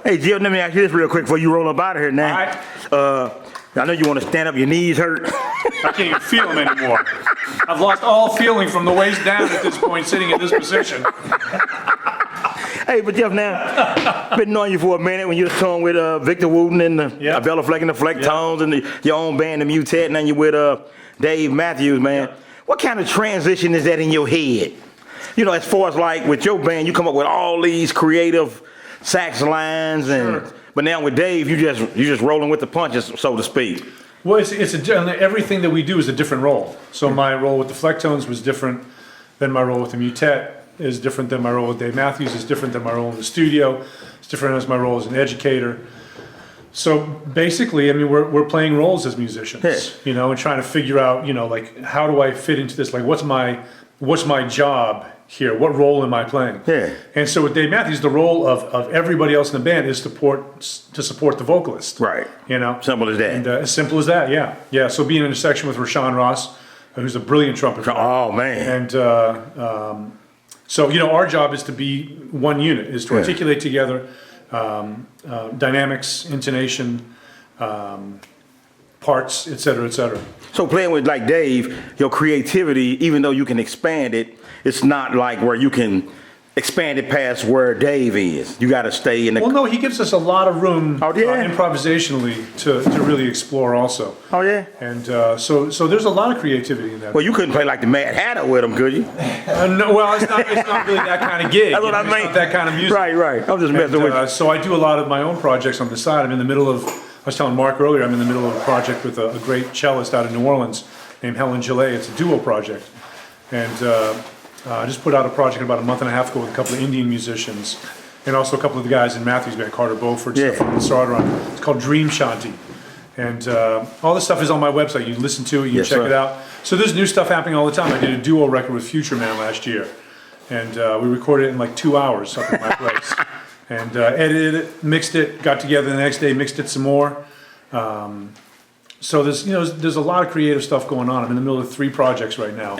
Hey, Jill, let me ask you this real quick before you roll up out of here now. All right. I know you want to stand up, your knees hurt. I can't even feel them anymore. I've lost all feeling from the waist down at this point, sitting in this position. Hey, but Jeff, now, been knowing you for a minute when you was touring with Victor Wooten and the Bella Fleck and the Flecktones and your own band, the Mutet, and then you with Dave Matthews, man. What kind of transition is that in your head? You know, as far as like with your band, you come up with all these creative sax lines, and but now with Dave, you just rolling with the punches, so to speak. Well, everything that we do is a different role. So my role with the Flecktones was different than my role with the Mutet, is different than my role with Dave Matthews, is different than my role in the studio, it's different as my role as an educator. So basically, I mean, we're playing roles as musicians, you know, and trying to figure out, you know, like, how do I fit into this? Like, what's my job here? What role am I playing? And so with Dave Matthews, the role of everybody else in the band is to support the vocalist. Right. You know? Simple as that. And as simple as that, yeah. Yeah, so being in a section with Rashawn Ross, who's a brilliant trumpeter. Oh, man. And so, you know, our job is to be one unit, is to articulate together dynamics, intonation, parts, et cetera, et cetera. So playing with like Dave, your creativity, even though you can expand it, it's not like where you can expand it past where Dave is. You got to stay in the... Well, no, he gives us a lot of room improvisationally to really explore also. Oh, yeah? And so there's a lot of creativity in that. Well, you couldn't play like the Mad Hatter with him, could you? No, well, it's not really that kind of gig. That's what I mean. It's not that kind of music. Right. I'm just messing with you. So I do a lot of my own projects on the side. I'm in the middle of, I was telling Mark earlier, I'm in the middle of a project with a great cellist out of New Orleans named Helen Gillet. It's a duo project. And I just put out a project about a month and a half ago with a couple of Indian musicians and also a couple of the guys in Matthews' band, Carter Beaufort, Stefan Sarder. It's called Dream Shanti. And all this stuff is on my website. You listen to it, you check it out. So there's new stuff happening all the time. I did a duo record with Future Man last year. And we recorded it in like 2 hours up at my place. And edited it, mixed it, got together the next day, mixed it some more. So there's a lot of creative stuff going on. I'm in the middle of 3 projects right now.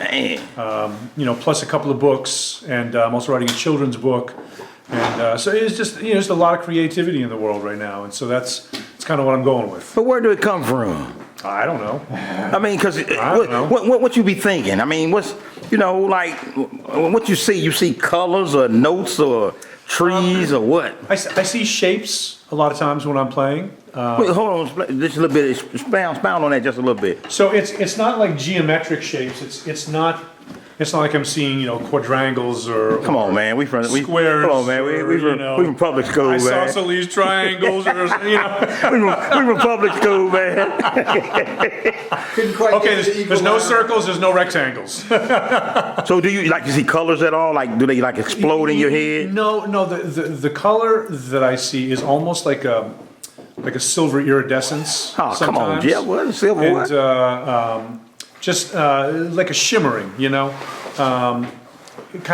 Plus a couple of books, and I'm also writing a children's book. And so it's just just a lot of creativity in the world right now, and so that's kind of what I'm going with. But where do it come from? I don't know. I mean, because what you be thinking? I mean, what's like what you see? You see colors or notes or trees or what? I see shapes a lot of times when I'm playing. Wait, hold on, just a little bit. Expound on that just a little bit. So it's not like geometric shapes. It's not like I'm seeing quadrangles or come on, man. We from squares. Come on, man. We from public school, man. Isosceles triangles, or we from public school, man. Okay, there's no circles. There's no rectangles. So do you like to see colors at all? Like do they like explode in your head? No. The color that I see is almost like a silver iridescence. Oh, sometimes. Come on, yeah, what? Silver and, what? Just like a shimmering, kind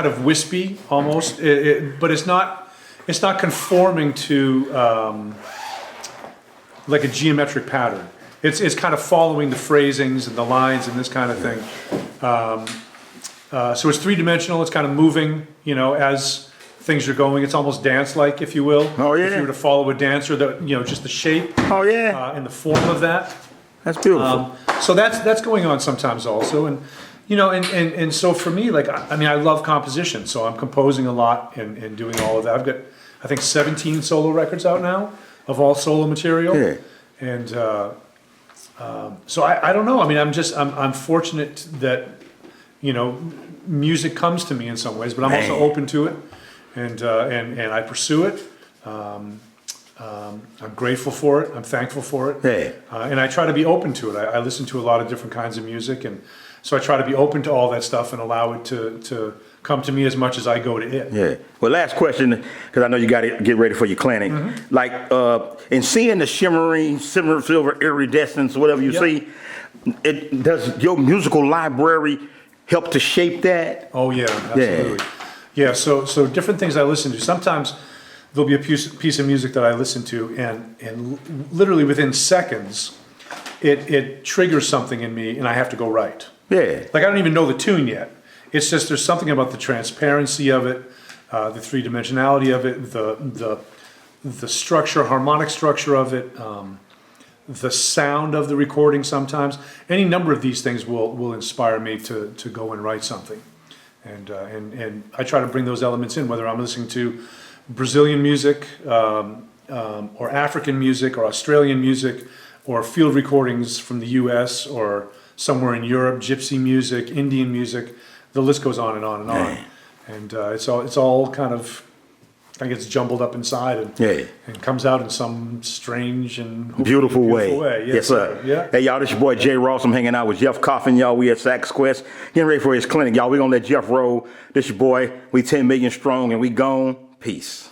of wispy almost, but it's not conforming to like a geometric pattern. It's kind of following the phrasings and the lines and this kind of thing. So it's 3-dimensional. It's kind of moving, as things are going. It's almost dance-like, if you will. Oh yeah. If you were to follow a dancer, just the shape. Oh yeah. And the form of that. That's beautiful. So that's going on sometimes also, and and so for me, like I love composition, so I'm composing a lot and doing all of that. I've got I think 17 solo records out now of all solo material, and so I don't know. I mean, I'm fortunate that music comes to me in some ways, but I'm also open to it, and I pursue it. I'm grateful for it. I'm thankful for it. And I try to be open to it. I listen to a lot of different kinds of music, and so I try to be open to all that stuff and allow it to come to me as much as I go to it. Well, last question, because I know you got to get ready for your clinic. Like, in seeing the shimmering, silver iridescence, whatever you see, does your musical library help to shape that? Oh yeah, absolutely. Yeah. So different things I listen to. Sometimes there'll be a piece of music that I listen to, and literally within seconds, it triggers something in me, and I have to go write. Like I don't even know the tune yet. It's just there's something about the transparency of it, the 3-dimensionality of it, the structure, harmonic structure of it, the sound of the recording sometimes. Any number of these things will inspire me to go and write something. And I try to bring those elements in, whether I'm listening to Brazilian music, or African music, or Australian music, or field recordings from the US or somewhere in Europe, gypsy music, Indian music. The list goes on and on and on. And it's all kind of gets jumbled up inside and comes out in some strange and beautiful way. Yes, sir. Yeah. Hey, y'all, this your boy Jay Ross. I'm hanging out with Jeff Coffin, y'all. We at Saks Quest, getting ready for his clinic, y'all. We gonna let Jeff roll. This your boy. We 10 million strong, and we gone. Peace.